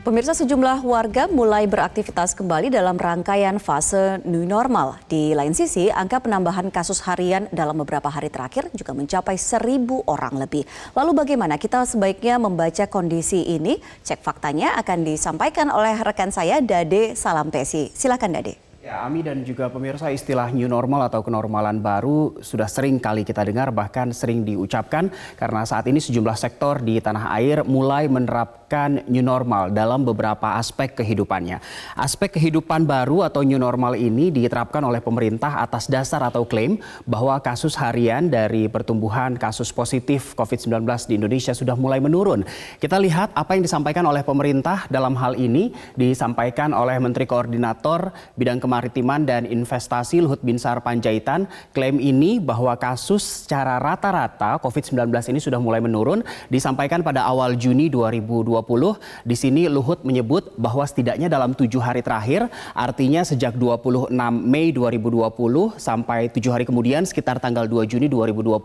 Pemirsa, sejumlah warga mulai beraktivitas kembali dalam rangkaian fase new normal. Di lain sisi, angka penambahan kasus harian dalam beberapa hari terakhir juga mencapai 1.000 orang lebih. Lalu bagaimana kita sebaiknya membaca kondisi ini? Cek faktanya akan disampaikan oleh rekan saya Dade Salampesi. Silakan Dade. Ya, Ami dan juga pemirsa, istilah new normal atau kenormalan baru sudah sering kali kita dengar, bahkan sering diucapkan karena saat ini sejumlah sektor di tanah air mulai menerapkan new normal dalam beberapa aspek kehidupannya. Aspek kehidupan baru atau new normal ini diterapkan oleh pemerintah atas dasar atau klaim bahwa kasus harian dari pertumbuhan kasus positif COVID-19 di Indonesia sudah mulai menurun. Kita lihat apa yang disampaikan oleh pemerintah dalam hal ini disampaikan oleh Menteri Koordinator Bidang Kemaritiman dan Investasi Luhut Binsar Panjaitan. Klaim ini bahwa kasus secara rata-rata COVID-19 ini sudah mulai menurun disampaikan pada awal Juni 2020. Di sini Luhut menyebut bahwa setidaknya dalam 7 hari terakhir, artinya sejak 26 Mei 2020 sampai 7 hari kemudian sekitar tanggal 2 Juni 2020,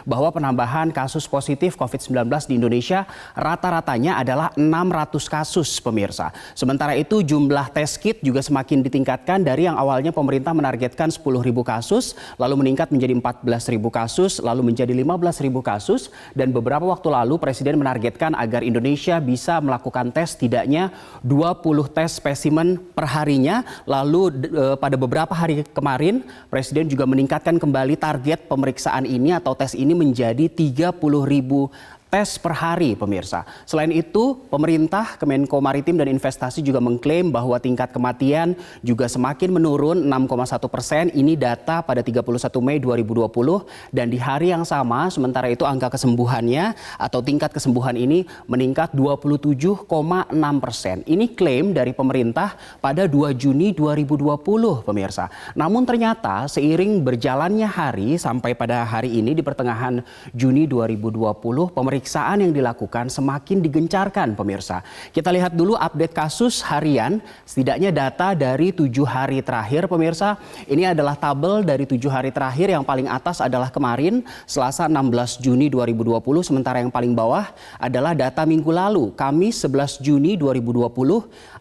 bahwa penambahan kasus positif COVID-19 di Indonesia rata-ratanya adalah 600 kasus, pemirsa. Sementara itu jumlah tes kit juga semakin ditingkatkan dari yang awalnya pemerintah menargetkan 10.000 kasus, lalu meningkat menjadi 14.000 kasus, lalu menjadi 15.000 kasus, dan beberapa waktu lalu Presiden menargetkan agar Indonesia bisa melakukan tes setidaknya 20 tes spesimen per harinya. Lalu pada beberapa hari kemarin Presiden juga meningkatkan kembali target pemeriksaan ini atau tes ini menjadi 30.000 tes per hari, pemirsa. Selain itu, pemerintah Kemenko Maritim dan Investasi juga mengklaim bahwa tingkat kematian juga semakin menurun 6,1%. Ini data pada 31 Mei 2020 dan di hari yang sama sementara itu angka kesembuhannya atau tingkat kesembuhan ini meningkat 27,6%. Ini klaim dari pemerintah pada 2 Juni 2020, pemirsa. Namun ternyata seiring berjalannya hari sampai pada hari ini di pertengahan Juni 2020, pemeriksaan yang dilakukan semakin digencarkan, pemirsa. Kita lihat dulu update kasus harian, setidaknya data dari 7 hari terakhir, pemirsa. Ini adalah tabel dari 7 hari terakhir. Yang paling atas adalah kemarin, Selasa 16 Juni 2020, sementara yang paling bawah adalah data minggu lalu, Kamis 11 Juni 2020,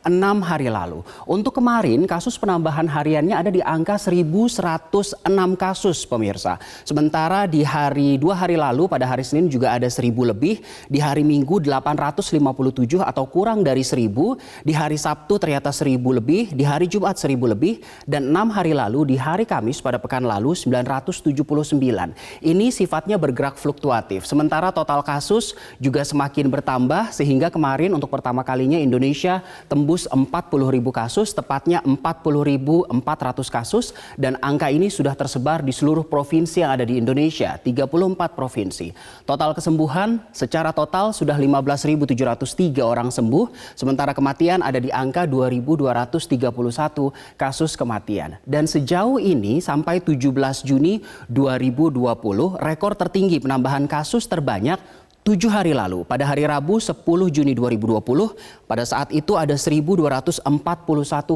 6 hari lalu. Untuk kemarin, kasus penambahan hariannya ada di angka 1.106 kasus, pemirsa. Sementara di 2 hari lalu, pada hari Senin juga ada 1.000 lebih, di hari Minggu 857 atau kurang dari 1.000, di hari Sabtu ternyata 1.000 lebih, di hari Jumat 1.000 lebih, dan 6 hari lalu di hari Kamis pada pekan lalu 979. Ini sifatnya bergerak fluktuatif. Sementara total kasus juga semakin bertambah sehingga kemarin untuk pertama kalinya Indonesia tembus 40.000 kasus, tepatnya 40.400 kasus, dan angka ini sudah tersebar di seluruh provinsi yang ada di Indonesia, 34 provinsi. Total kesembuhan secara total sudah 15.703 orang sembuh, sementara kematian ada di angka 2.231 kasus kematian. Dan sejauh ini sampai 17 Juni 2020, rekor tertinggi penambahan kasus terbanyak 7 hari lalu, pada hari Rabu 10 Juni 2020, pada saat itu ada 1.241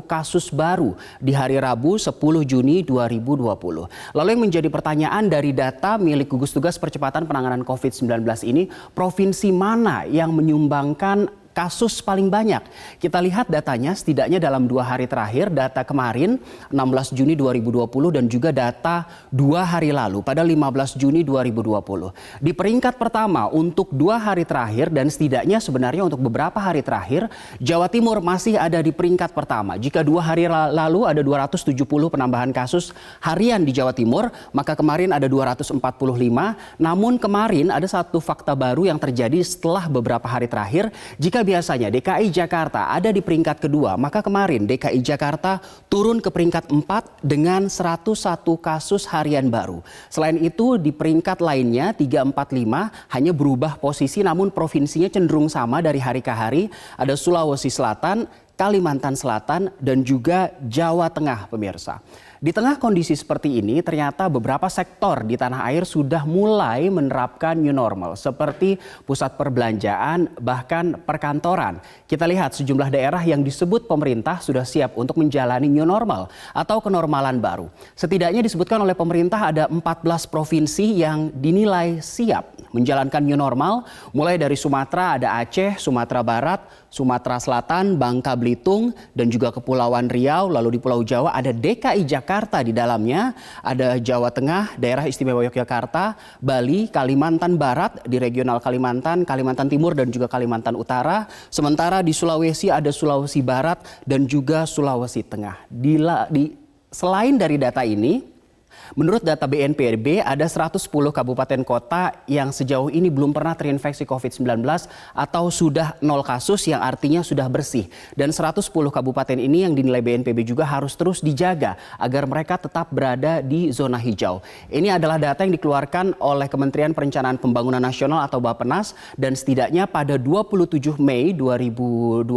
kasus baru di hari Rabu 10 Juni 2020. Lalu yang menjadi pertanyaan dari data milik gugus tugas percepatan penanganan COVID-19 ini, provinsi mana yang menyumbangkan kasus paling banyak? Kita lihat datanya setidaknya dalam 2 hari terakhir, data kemarin 16 Juni 2020 dan juga data 2 hari lalu pada 15 Juni 2020. Di peringkat pertama untuk 2 hari terakhir dan setidaknya sebenarnya untuk beberapa hari terakhir, Jawa Timur masih ada di peringkat pertama. Jika 2 hari lalu ada 270 penambahan kasus harian di Jawa Timur, maka kemarin ada 245. Namun kemarin ada satu fakta baru yang terjadi setelah beberapa hari terakhir. Jika biasanya DKI Jakarta ada di peringkat kedua, maka kemarin DKI Jakarta turun ke peringkat 4 dengan 101 kasus harian baru. Selain itu di peringkat lainnya 3, 4, 5 hanya berubah posisi, namun provinsinya cenderung sama dari hari ke hari. Ada Sulawesi Selatan, Kalimantan Selatan, dan juga Jawa Tengah, pemirsa. Di tengah kondisi seperti ini, ternyata beberapa sektor di tanah air sudah mulai menerapkan new normal, seperti pusat perbelanjaan, bahkan perkantoran. Kita lihat sejumlah daerah yang disebut pemerintah sudah siap untuk menjalani new normal atau kenormalan baru. Setidaknya disebutkan oleh pemerintah ada 14 provinsi yang dinilai siap. menjalankan new normal. Mulai dari Sumatera ada Aceh, Sumatera Barat, Sumatera Selatan, Bangka Belitung, dan juga Kepulauan Riau. Lalu di Pulau Jawa ada DKI Jakarta di dalamnya, ada Jawa Tengah, Daerah Istimewa Yogyakarta, Bali, Kalimantan Barat, di regional Kalimantan, Kalimantan Timur, dan juga Kalimantan Utara. Sementara di Sulawesi ada Sulawesi Barat dan juga Sulawesi Tengah. Selain dari data ini, menurut data BNPB, ada 110 kabupaten kota yang sejauh ini belum pernah terinfeksi COVID-19 atau sudah 0 kasus, yang artinya sudah bersih. Dan 110 kabupaten ini yang dinilai BNPB juga harus terus dijaga agar mereka tetap berada di zona hijau. Ini adalah data yang dikeluarkan oleh Kementerian Perencanaan Pembangunan Nasional atau Bappenas, dan setidaknya pada 27 Mei 2020,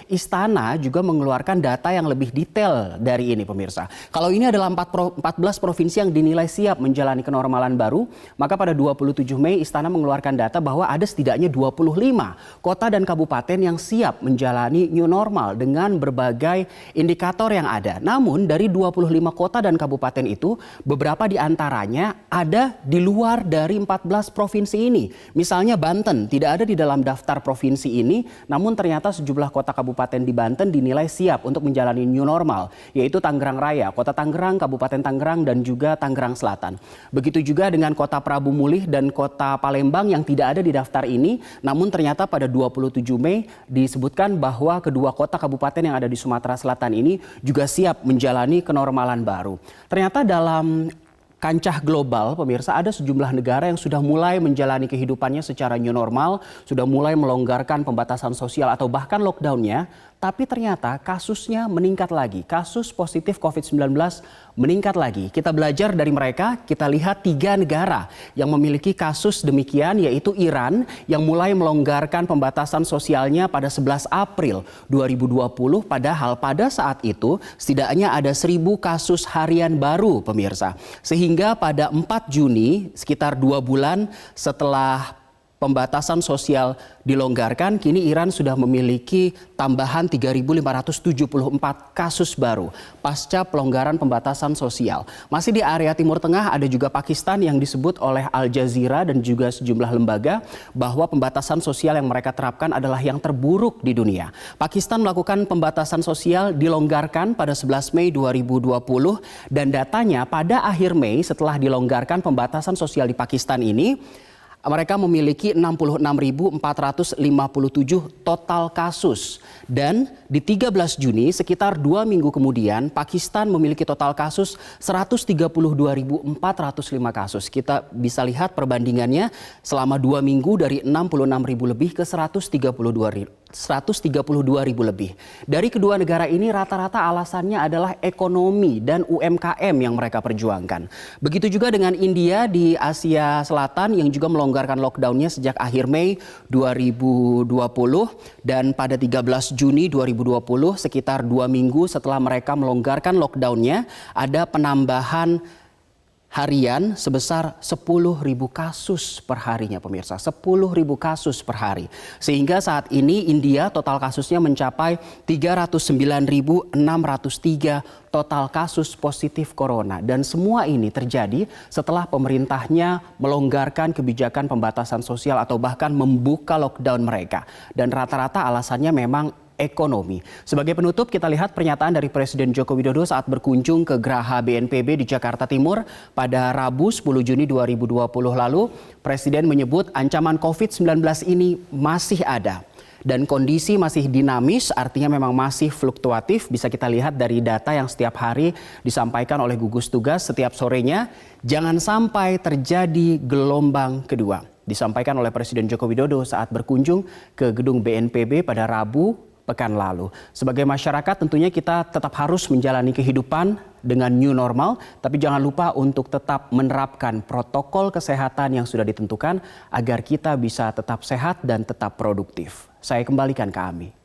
Istana juga mengeluarkan data yang lebih detail dari ini, pemirsa. Kalau ini adalah 14 provinsi yang dinilai siap menjalani kenormalan baru, maka pada 27 Mei Istana mengeluarkan data bahwa ada setidaknya 25 kota dan kabupaten yang siap menjalani new normal dengan berbagai indikator yang ada. Namun dari 25 kota dan kabupaten itu, beberapa di antaranya ada di luar dari 14 provinsi ini. Misalnya Banten tidak ada di dalam daftar provinsi ini, namun ternyata sejumlah kota kabupaten di Banten dinilai siap untuk menjalani new normal, yaitu Tangerang Raya, Kota Tangerang, Kabupaten Tangerang, dan juga Tangerang Selatan. Begitu juga dengan Kota Prabu Mulih dan Kota Palembang yang tidak ada di daftar ini, namun ternyata pada 27 Mei disebutkan bahwa kedua kota kabupaten yang ada di Sumatera Selatan ini juga siap menjalani kenormalan baru. Ternyata dalam kancah global, pemirsa, ada sejumlah negara yang sudah mulai menjalani kehidupannya secara new normal, sudah mulai melonggarkan pembatasan sosial atau bahkan lockdownnya, tapi ternyata kasusnya meningkat lagi. Kasus positif COVID-19 meningkat lagi. Kita belajar dari mereka, kita lihat 3 negara yang memiliki kasus demikian, yaitu Iran yang mulai melonggarkan pembatasan sosialnya pada 11 April 2020, padahal pada saat itu setidaknya ada 1.000 kasus harian baru, pemirsa. Sehingga pada 4 Juni, sekitar 2 bulan setelah pembatasan sosial dilonggarkan, kini Iran sudah memiliki tambahan 3.574 kasus baru pasca pelonggaran pembatasan sosial. Masih di area Timur Tengah ada juga Pakistan yang disebut oleh Al Jazeera dan juga sejumlah lembaga bahwa pembatasan sosial yang mereka terapkan adalah yang terburuk di dunia. Pakistan melakukan pembatasan sosial dilonggarkan pada 11 Mei 2020, dan datanya pada akhir Mei setelah dilonggarkan pembatasan sosial di Pakistan ini, mereka memiliki 66.457 total kasus. Dan di 13 Juni, sekitar 2 minggu kemudian, Pakistan memiliki total kasus 132.405 kasus. Kita bisa lihat perbandingannya selama 2 minggu dari 66.000 lebih ke 132.000 lebih. Dari kedua negara ini rata-rata alasannya adalah ekonomi dan UMKM yang mereka perjuangkan. Begitu juga dengan India di Asia Selatan yang juga melonggarkan lockdownnya sejak akhir Mei 2020, dan pada 13 Juni 2020, sekitar 2 minggu setelah mereka melonggarkan lockdownnya, ada penambahan harian sebesar 10.000 kasus per harinya, pemirsa. 10.000 kasus per hari. Sehingga saat ini India total kasusnya mencapai 309.603 total kasus positif corona. Dan semua ini terjadi setelah pemerintahnya melonggarkan kebijakan pembatasan sosial atau bahkan membuka lockdown mereka. Dan rata-rata alasannya memang ekonomi. Sebagai penutup, kita lihat pernyataan dari Presiden Joko Widodo saat berkunjung ke Geraha BNPB di Jakarta Timur pada Rabu 10 Juni 2020 lalu. Presiden menyebut ancaman COVID-19 ini masih ada dan kondisi masih dinamis, artinya memang masih fluktuatif. Bisa kita lihat dari data yang setiap hari disampaikan oleh gugus tugas setiap sorenya. Jangan sampai terjadi gelombang kedua, disampaikan oleh Presiden Joko Widodo saat berkunjung ke gedung BNPB pada Rabu pekan lalu. Sebagai masyarakat tentunya kita tetap harus menjalani kehidupan dengan new normal, tapi jangan lupa untuk tetap menerapkan protokol kesehatan yang sudah ditentukan agar kita bisa tetap sehat dan tetap produktif. Saya kembalikan ke Ami.